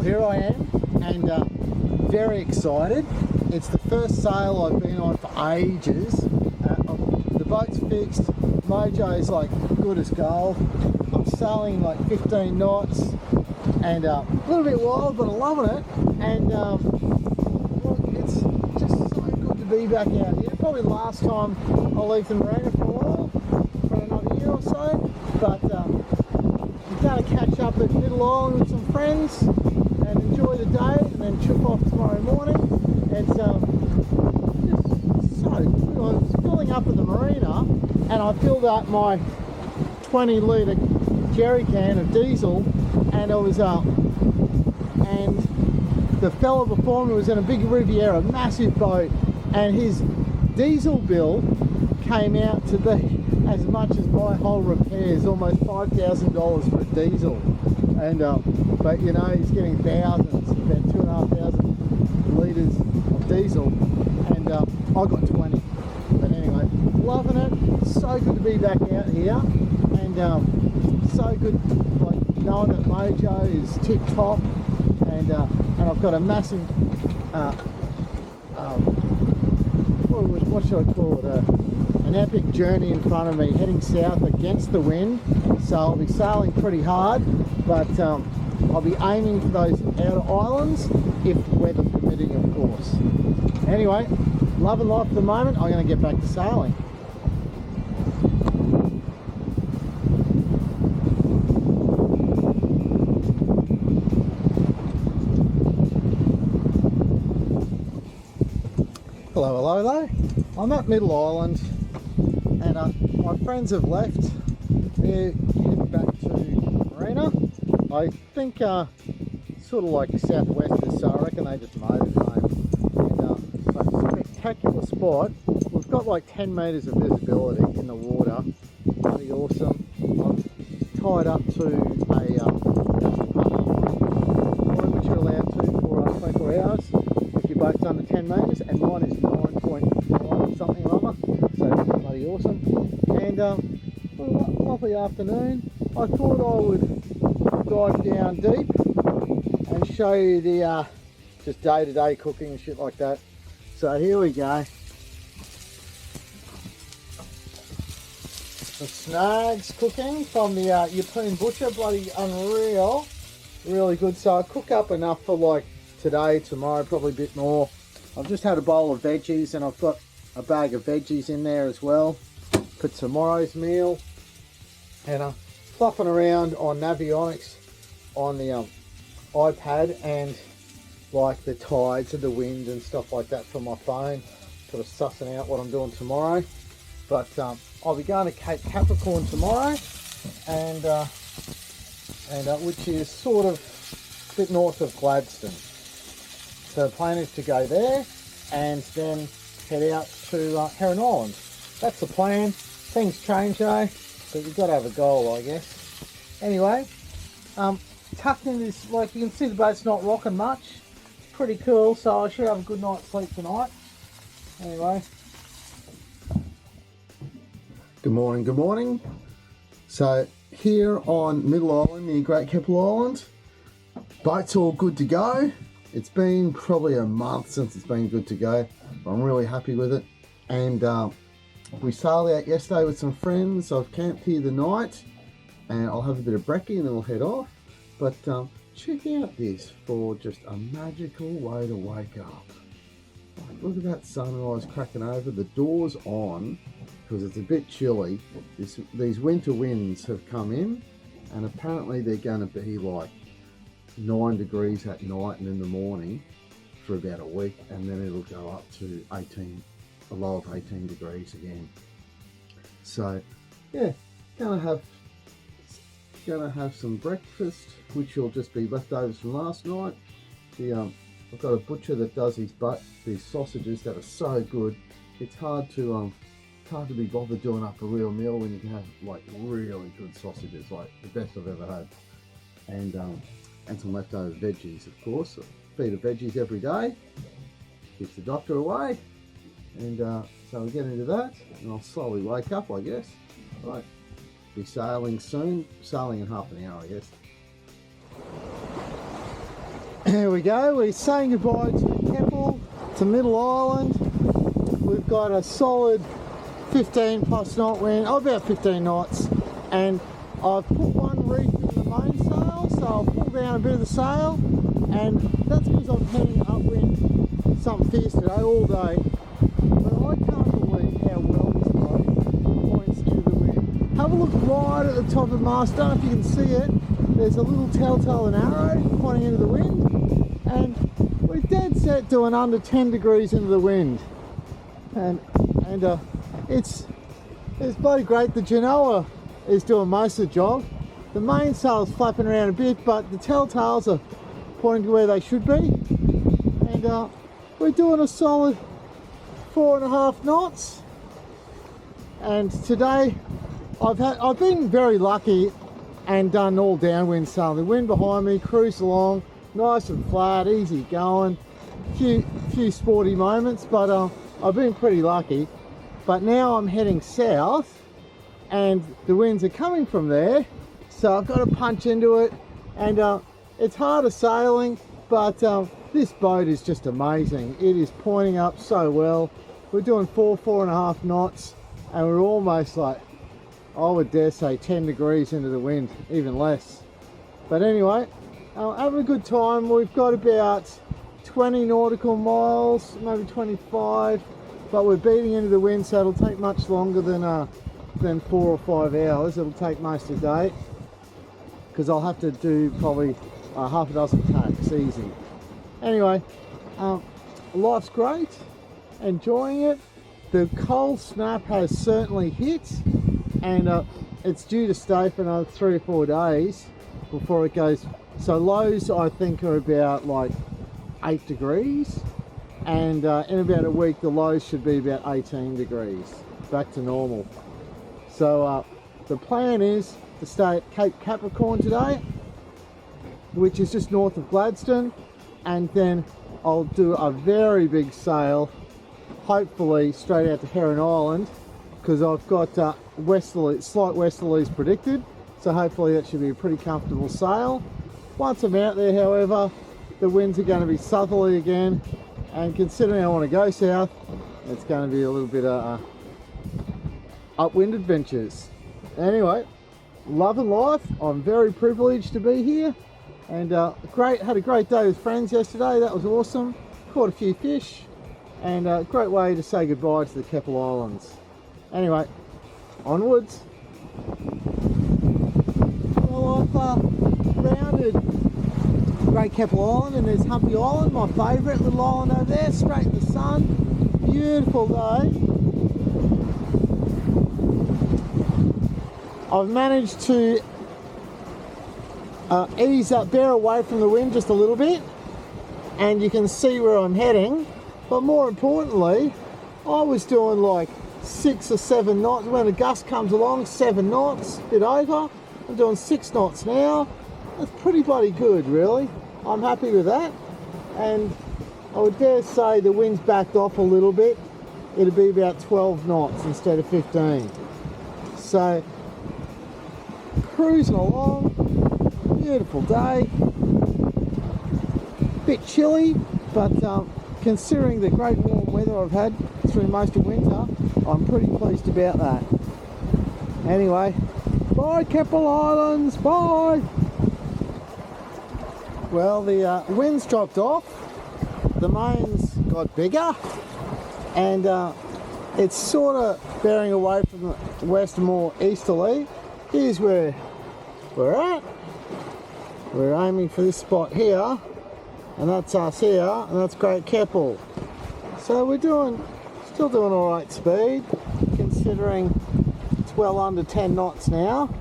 Well, here I am, and very excited. It's the first sail I've been on for ages. The boat's fixed, mojo's like good as gold. I'm sailing like 15 knots, and a little bit wild, but I'm loving it. And look, it's just so good to be back out here. Probably the last time I'll leave the marina for a while, for another year or so. But I'm going to catch up at Middle Island with some friends and enjoy the day, and then trip off tomorrow morning. It's just so good. I was filling up at the marina, and I filled up my 20-litre jerry can of diesel, and and the fella before me was in a big Riviera, massive boat, and his diesel bill came out to be as much as my whole repairs, almost $5,000 for a diesel. And but you know, he's getting thousands, about 2,500 litres of diesel, and I got 20. But anyway, loving it. So good to be back out here, and so good, like, knowing that mojo is tip top, and I've got a massive what should I call it, an epic journey in front of me, heading south against the wind. So I'll be sailing pretty hard, but I'll be aiming for those outer islands, if weather permitting, of course. Anyway, loving life at the moment. I'm going to get back to sailing. Hello. I'm at Middle Island, and my friends have left. They're heading back to marina. I think sort of like southwestern, so I reckon they just motored home. And it's a spectacular spot. We've got like 10 metres of visibility in the water. Pretty awesome. I'm tied up to a which you're allowed to for 24 hours if your boat's under 10 metres, and mine is 9.5 something or other, so bloody awesome. And lovely afternoon. I thought I would dive down deep and show you the just day-to-day cooking and shit like that. So here we go. The snags cooking from the European Butcher, bloody unreal, really good. So I cook up enough for like today, tomorrow, probably a bit more. I've just had a bowl of veggies, and I've got a bag of veggies in there as well for tomorrow's meal. And fluffing around on Navionics on the iPad, and like the tides and the wind and stuff like that from my phone, sort of sussing out what I'm doing tomorrow. But I'll be going to Cape Capricorn tomorrow, and which is sort of a bit north of Gladstone. So the plan is to go there and then head out to Heron Island. That's the plan. Things change though, but you've got to have a goal, I guess. Anyway, tucked in this, like you can see the boat's not rocking much. Pretty cool, so I should have a good night's sleep tonight. Anyway. Good morning. So here on Middle Island near Great Keppel Island, boat's all good to go. It's been probably a month since it's been good to go. I'm really happy with it. And we sailed out yesterday with some friends. I've camped here the night, and I'll have a bit of brekkie and then we'll head off. But check out this for just a magical way to wake up. Like, look at that sunrise cracking over, the doors on, because it's a bit chilly. These winter winds have come in, and apparently they're going to be like 9 degrees at night and in the morning for about a week, and then it'll go up to 18, a low of 18 degrees again. So yeah, gonna have some breakfast, which will just be leftovers from last night. I've got a butcher that does these sausages that are so good. It's hard to be bothered doing up a real meal when you can have like really good sausages, like the best I've ever had. And some leftover veggies, of course. I feed her veggies every day, keeps the doctor away, and so we get into that, and I'll slowly wake up, I guess. Right, be sailing soon, sailing in half an hour, I guess. Here we go, we're saying goodbye to Keppel, to Middle Island. We've got a solid 15 plus knot wind, about 15 knots, and I've put one reef in the mainsail, so I'll pull down a bit of the sail, and that's because I'm heading upwind something fierce today, all day. But I can't believe how well this boat points into the wind. Have a look right at the top of the mast, I don't know if you can see it, there's a little telltale and arrow pointing into the wind, and we're dead set doing under 10 degrees into the wind. And it's bloody great. The Genoa is doing most of the job. The mainsail's flapping around a bit, but the telltales are pointing to where they should be. And we're doing a solid 4.5 knots. And today I've been very lucky and done all downwind sailing. The wind behind me, cruise along, nice and flat, easy going. Few sporty moments, but I've been pretty lucky. But now I'm heading south and the winds are coming from there, so I've got to punch into it, and it's harder sailing, but this boat is just amazing. It is pointing up so well. We're doing 4.5 knots, and we're almost like, I would dare say 10 degrees into the wind, even less. But anyway, having a good time. We've got about 20 nautical miles, maybe 25, but we're beating into the wind, so it'll take much longer than 4 or 5 hours. It'll take most of the day, because I'll have to do probably half a dozen tacks, easy. Anyway, life's great, enjoying it. The cold snap has certainly hit, and it's due to stay for another 3 or 4 days before it goes. So lows I think are about like 8 degrees, and in about a week the lows should be about 18 degrees, back to normal. So the plan is to stay at Cape Capricorn today, which is just north of Gladstone, and then I'll do a very big sail, hopefully straight out to Heron Island, because I've got slight westerlies predicted, so hopefully that should be a pretty comfortable sail. Once I'm out there, however, the winds are going to be southerly again, and considering I want to go south, it's going to be a little bit of upwind adventures. Anyway, loving life. I'm very privileged to be here, and had a great day with friends yesterday. That was awesome. Caught a few fish, and a great way to say goodbye to the Keppel Islands. Anyway, onwards. Well, I've rounded Great Keppel Island, and there's Hammocky Island, my favourite little island over there, straight in the sun. Beautiful day. I've managed to ease up, bear away from the wind just a little bit, and you can see where I'm heading. But more importantly, I was doing like 6 or 7 knots. When a gust comes along, 7 knots, a bit over. I'm doing 6 knots now. That's pretty bloody good, really. I'm happy with that. And I would dare say the wind's backed off a little bit. It'll be about 12 knots instead of 15. So, cruising along, beautiful day. Bit chilly, but considering the great warm weather I've had through most of winter, I'm pretty pleased about that. Anyway, bye Keppel Islands, bye! Well, the winds dropped off, the mains got bigger, and it's sort of bearing away from the west and more easterly. Here's where we're at. We're aiming for this spot here, and that's us here, and that's Great Keppel. So we're still doing all right speed, considering it's well under 10 knots now.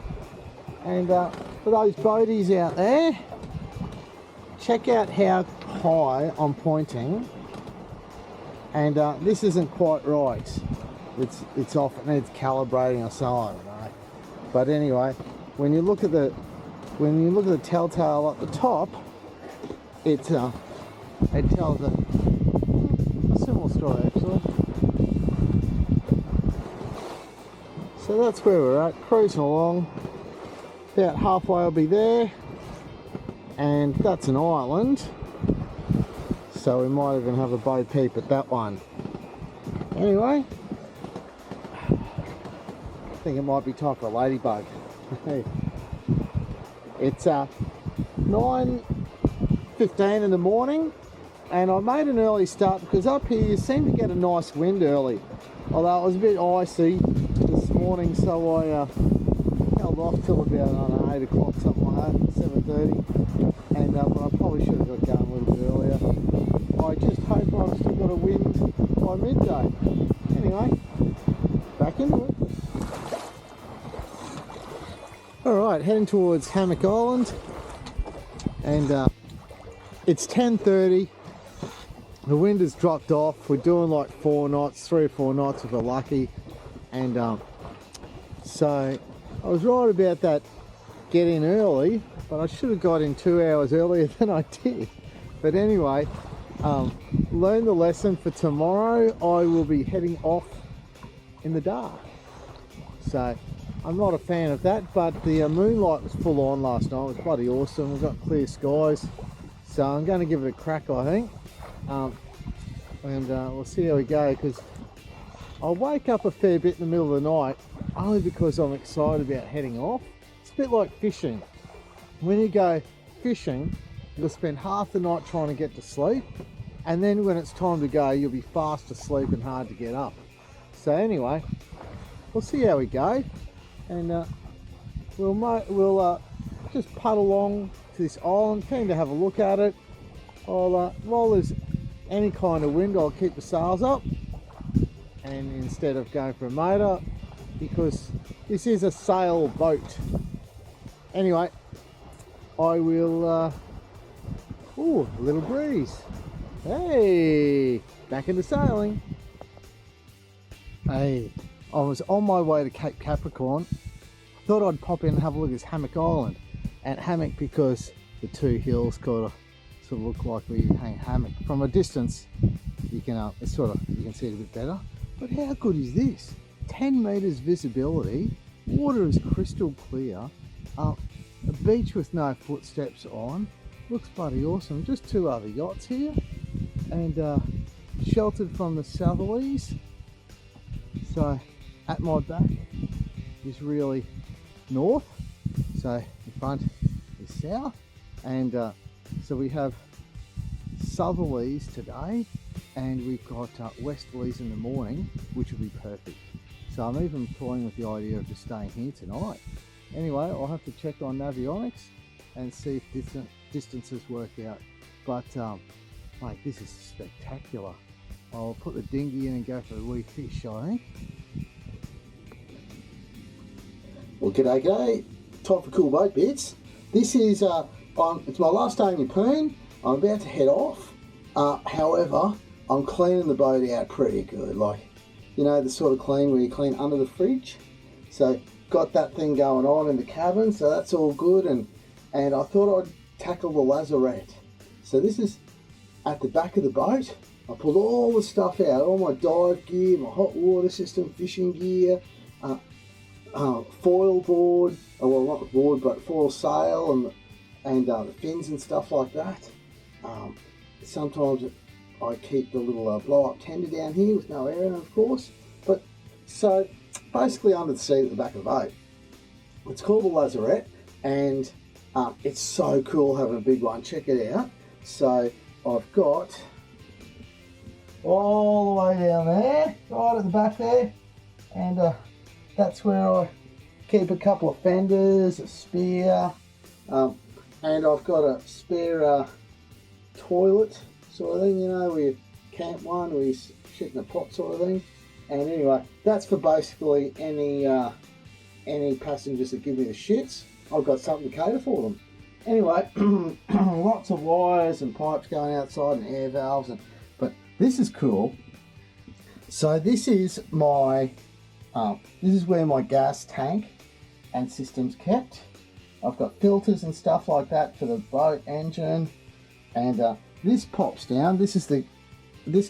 And for those boaties out there, check out how high I'm pointing, and this isn't quite right. It's off, it needs calibrating or so, I don't know. But anyway, when you look at the telltale at the top, it tells a similar story actually. So that's where we're at, cruising along. About halfway I'll be there, and that's an island. so we might even have a bo peep at that one. Anyway, I think it might be time for a ladybug. It's 9:15 in the morning, and I made an early start because up here you seem to get a nice wind early, although it was a bit icy this morning, so I held off till about, I don't know, 8 o'clock, something like that, 7:30, and but I probably should have got going a little bit earlier. I just hope I've still got a wind by midday. Anyway, back into it. Alright, heading towards Hammock Island, and it's 10:30. The wind has dropped off. We're doing like 4 knots, 3 or 4 knots if we're lucky, and so I was right about that get in early, but I should have got in 2 hours earlier than I did. But anyway, learn the lesson for tomorrow. I will be heading off in the dark, so I'm not a fan of that, but the moonlight was full on last night. It was bloody awesome. We've got clear skies, so I'm going to give it a crack, I think, and we'll see how we go, because I'll wake up a fair bit in the middle of the night only because I'm excited about heading off. It's a bit like fishing. When you go fishing, you'll spend half the night trying to get to sleep, and then when it's time to go, you'll be fast asleep and hard to get up. So anyway, we'll see how we go, and we'll just putt along to this island, keen to have a look at it. While there's any kind of wind, I'll keep the sails up, and instead of going for a motor, because this is a sail boat. Anyway, I will ooh, a little breeze. Hey, back into sailing. Hey, I was on my way to Cape Capricorn. Thought I'd pop in and have a look at this Hammock Island. And hammock because the two hills kind of sort of look like where you hang hammock. From a distance, you can you can see it a bit better. But how good is this? 10 meters visibility, water is crystal clear, a beach with no footsteps on. Looks bloody awesome. Just 2 other yachts here, and sheltered from the southerlies. So at my back is really north, so in front is south, and so we have southerlies today, and we've got westerlies in the morning, which will be perfect. So I'm even toying with the idea of just staying here tonight. Anyway, I'll have to check on Navionics and see if distances work out. But mate, this is spectacular. I'll put the dinghy in and go for a wee fish, I think. Well, g'day. Time for cool boat bits. This is it's my last day in Yeppoon. I'm about to head off. However, I'm cleaning the boat out pretty good. Like, you know, the sort of clean where you clean under the fridge. So got that thing going on in the cabin, so that's all good. And I thought I'd tackle the lazarette. So this is at the back of the boat. I pulled all the stuff out, all my dive gear, my hot water system, fishing gear, foil board, well, not the board, but foil sail, and the fins and stuff like that. Sometimes I keep the little blow-up tender down here with no air in it, of course. But so basically under the seat at the back of the boat. It's called the lazarette, and it's so cool having a big one. Check it out. So I've got all the way down there, right at the back there, and that's where I keep a couple of fenders, a spear, and I've got a spare toilet sort of thing, you know, where you camp one, where you shit in a pot sort of thing. And anyway, that's for basically any passengers that give me the shits. I've got something to cater for them. Anyway, lots of wires and pipes going outside and air valves, but this is cool. So this is my this is where my gas tank and system's kept. I've got filters and stuff like that for the boat engine, and this pops down. This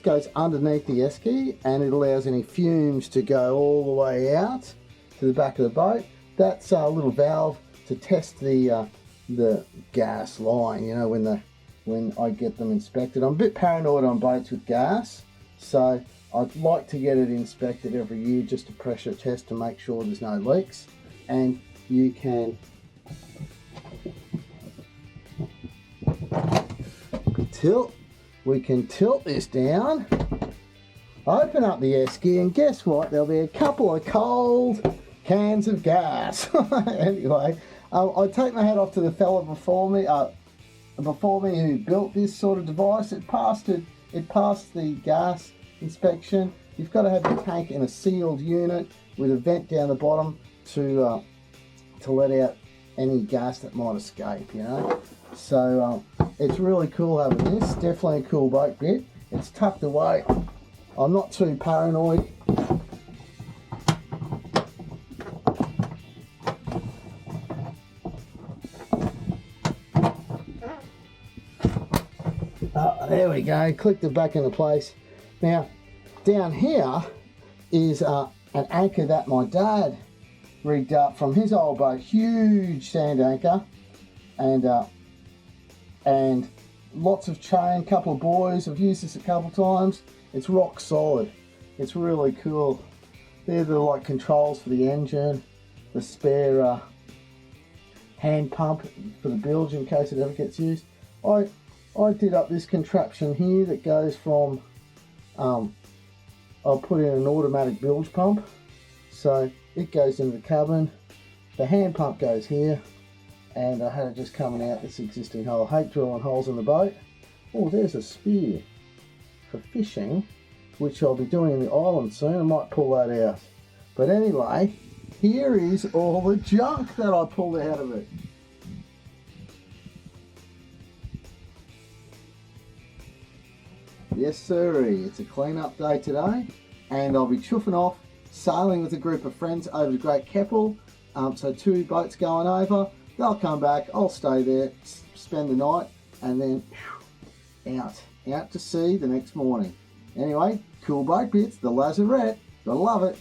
goes underneath the esky, and it allows any fumes to go all the way out to the back of the boat. That's a little valve to test the gas line, you know, when the when I get them inspected. I'm a bit paranoid on boats with gas, so I'd like to get it inspected every year just to pressure test to make sure there's no leaks. And you can we can tilt this down, open up the esky, and guess what? There'll be a couple of cold cans of gas. Anyway, I take my hat off to the fella before me who built this sort of device. It passed the gas inspection. You've got to have the tank in a sealed unit with a vent down the bottom to let out any gas that might escape, you know. So it's really cool having this. Definitely a cool boat bit. It's tucked away. I'm not too paranoid. There we go, clicked it back into place. Now, down here is an anchor that my dad rigged up from his old boat, huge sand anchor, and lots of chain, couple of buoys. I've used this a couple times. It's rock solid. It's really cool. They're the like controls for the engine, the spare hand pump for the bilge in case it ever gets used. I did up this contraption here that goes from, I'll put in an automatic bilge pump. So it goes into the cabin. The hand pump goes here. And I had it just coming out this existing hole. I hate drilling holes in the boat. Oh, there's a spear for fishing, which I'll be doing in the island soon. I might pull that out. But anyway, here is all the junk that I pulled out of it. Yes sirree, it's a clean-up day today, and I'll be chuffing off, sailing with a group of friends over to Great Keppel. So 2 boats going over. They'll come back, I'll stay there, spend the night, and then out to sea the next morning. Anyway, cool boat bits, the Lazarette, gotta love it.